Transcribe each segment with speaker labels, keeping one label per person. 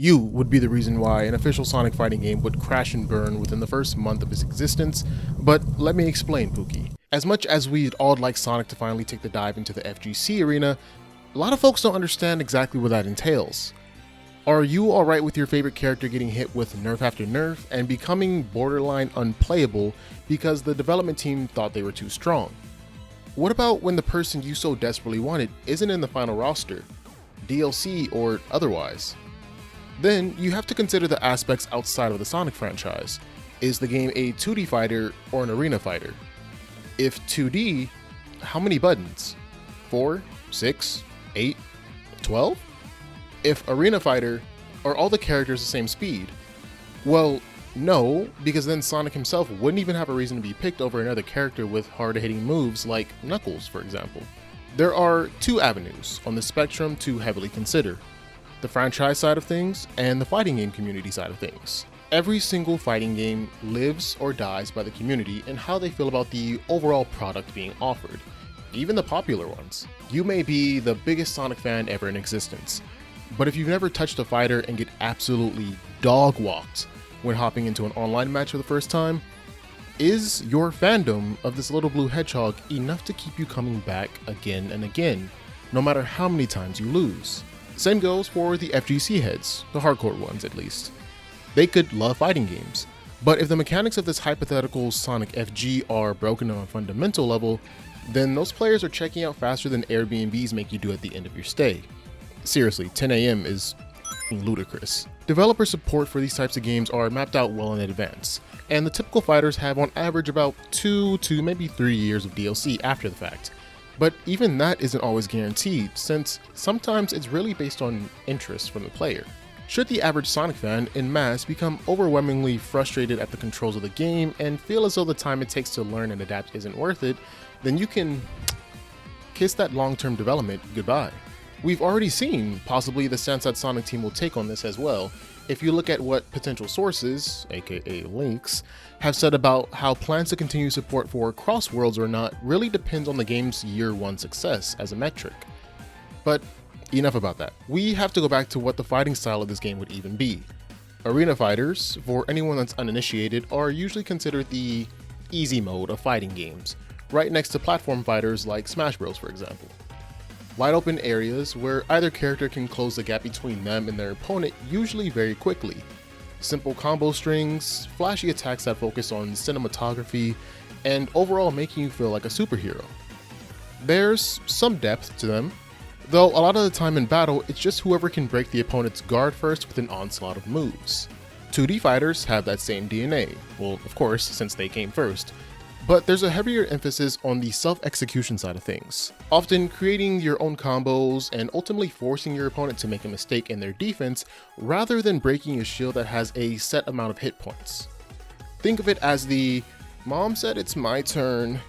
Speaker 1: You would be the reason why an official Sonic fighting game would crash and burn within the first month of its existence, but let me explain, Pookie. As much as we'd all like Sonic to finally take the dive into the FGC arena, a lot of folks don't understand exactly what that entails. Are you alright with your favorite character getting hit with nerf after nerf and becoming borderline unplayable because the development team thought they were too strong? What about when the person you so desperately wanted isn't in the final roster, DLC or otherwise? Then you have to consider the aspects outside of the Sonic franchise. Is the game a 2D fighter or an arena fighter? If 2D, how many buttons? 4, 6, 8, 12? If arena fighter, are all the characters the same speed? Well, no, because then Sonic himself wouldn't even have a reason to be picked over another character with hard-hitting moves like Knuckles, for example. There are two avenues on the spectrum to heavily consider: the franchise side of things and the fighting game community side of things. Every single fighting game lives or dies by the community and how they feel about the overall product being offered, even the popular ones. You may be the biggest Sonic fan ever in existence, but if you've never touched a fighter and get absolutely dog-walked when hopping into an online match for the first time, is your fandom of this little blue hedgehog enough to keep you coming back again and again, no matter how many times you lose? Same goes for the FGC heads, the hardcore ones at least. They could love fighting games, but if the mechanics of this hypothetical Sonic FG are broken on a fundamental level, then those players are checking out faster than Airbnbs make you do at the end of your stay. Seriously, 10 AM is ludicrous. Developer support for these types of games are mapped out well in advance, and the typical fighters have on average about 2 to maybe 3 years of DLC after the fact. But even that isn't always guaranteed, since sometimes it's really based on interest from the player. Should the average Sonic fan en masse become overwhelmingly frustrated at the controls of the game and feel as though the time it takes to learn and adapt isn't worth it, then you can kiss that long-term development goodbye. We've already seen possibly the stance that Sonic team will take on this as well. If you look at what potential sources, aka leaks, have said about how plans to continue support for cross worlds or not really depends on the game's year one success as a metric. But enough about that. We have to go back to what the fighting style of this game would even be. Arena fighters, for anyone that's uninitiated, are usually considered the easy mode of fighting games, right next to platform fighters like Smash Bros, for example. Wide open areas where either character can close the gap between them and their opponent usually very quickly. Simple combo strings, flashy attacks that focus on cinematography, and overall making you feel like a superhero. There's some depth to them, though a lot of the time in battle it's just whoever can break the opponent's guard first with an onslaught of moves. 2D fighters have that same DNA, well of course since they came first, but there's a heavier emphasis on the self-execution side of things, often creating your own combos and ultimately forcing your opponent to make a mistake in their defense rather than breaking a shield that has a set amount of hit points. Think of it as the "mom said it's my turn"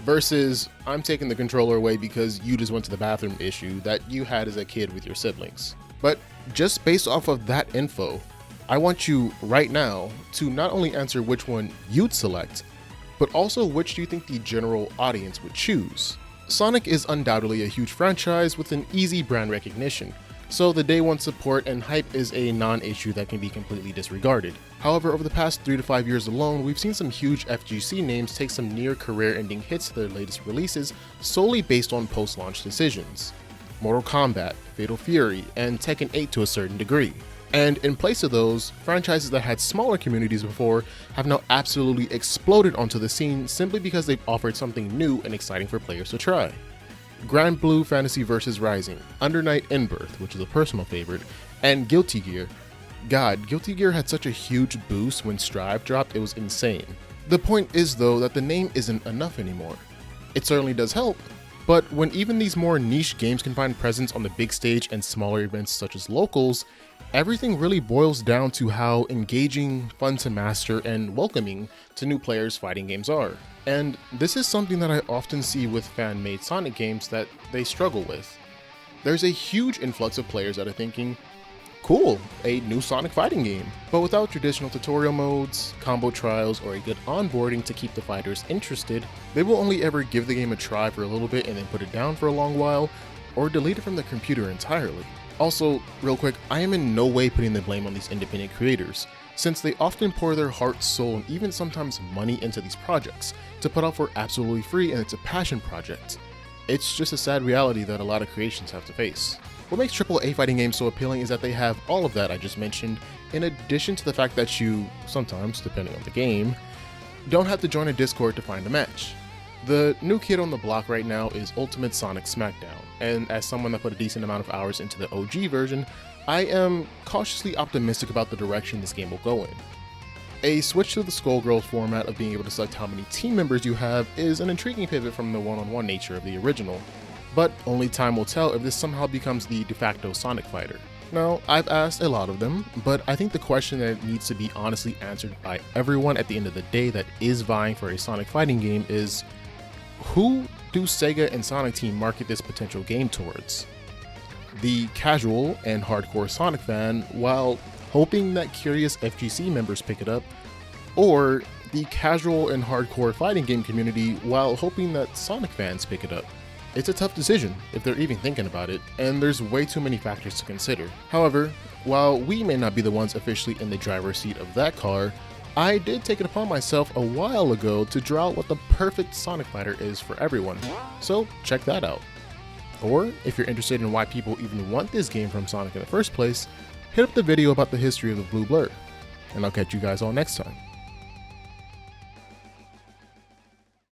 Speaker 1: versus "I'm taking the controller away because you just went to the bathroom" issue that you had as a kid with your siblings. But just based off of that info, I want you right now to not only answer which one you'd select, but also which do you think the general audience would choose. Sonic is undoubtedly a huge franchise with an easy brand recognition, so the day one support and hype is a non-issue that can be completely disregarded. However, over the past 3 to 5 years alone, we've seen some huge FGC names take some near career-ending hits to their latest releases solely based on post-launch decisions. Mortal Kombat, Fatal Fury, and Tekken 8 to a certain degree. And in place of those, franchises that had smaller communities before have now absolutely exploded onto the scene simply because they've offered something new and exciting for players to try. Grand Blue Fantasy vs. Rising, Under Night In-Birth, which is a personal favorite, and Guilty Gear. God, Guilty Gear had such a huge boost when Strive dropped, it was insane. The point is though that the name isn't enough anymore. It certainly does help, but when even these more niche games can find presence on the big stage and smaller events such as locals, everything really boils down to how engaging, fun to master, and welcoming to new players fighting games are. And this is something that I often see with fan-made Sonic games that they struggle with. There's a huge influx of players that are thinking, cool, a new Sonic fighting game. But without traditional tutorial modes, combo trials, or a good onboarding to keep the fighters interested, they will only ever give the game a try for a little bit and then put it down for a long while, or delete it from the computer entirely. Also, real quick, I am in no way putting the blame on these independent creators, since they often pour their heart, soul, and even sometimes money into these projects to put out for absolutely free, and it's a passion project. It's just a sad reality that a lot of creations have to face. What makes AAA fighting games so appealing is that they have all of that I just mentioned, in addition to the fact that you, sometimes, depending on the game, don't have to join a Discord to find a match. The new kid on the block right now is Ultimate Sonic Smackdown, and as someone that put a decent amount of hours into the OG version, I am cautiously optimistic about the direction this game will go in. A switch to the Skullgirls format of being able to select how many team members you have is an intriguing pivot from the one-on-one nature of the original, but only time will tell if this somehow becomes the de facto Sonic fighter. Now, I've asked a lot of them, but I think the question that needs to be honestly answered by everyone at the end of the day that is vying for a Sonic fighting game is, who do Sega and Sonic Team market this potential game towards? The casual and hardcore Sonic fan, while hoping that curious FGC members pick it up, or the casual and hardcore fighting game community while hoping that Sonic fans pick it up? It's a tough decision, if they're even thinking about it, and there's way too many factors to consider. However, while we may not be the ones officially in the driver's seat of that car, I did take it upon myself a while ago to draw out what the perfect Sonic fighter is for everyone, so check that out. Or, if you're interested in why people even want this game from Sonic in the first place, hit up the video about the history of the Blue Blur, and I'll catch you guys all next time.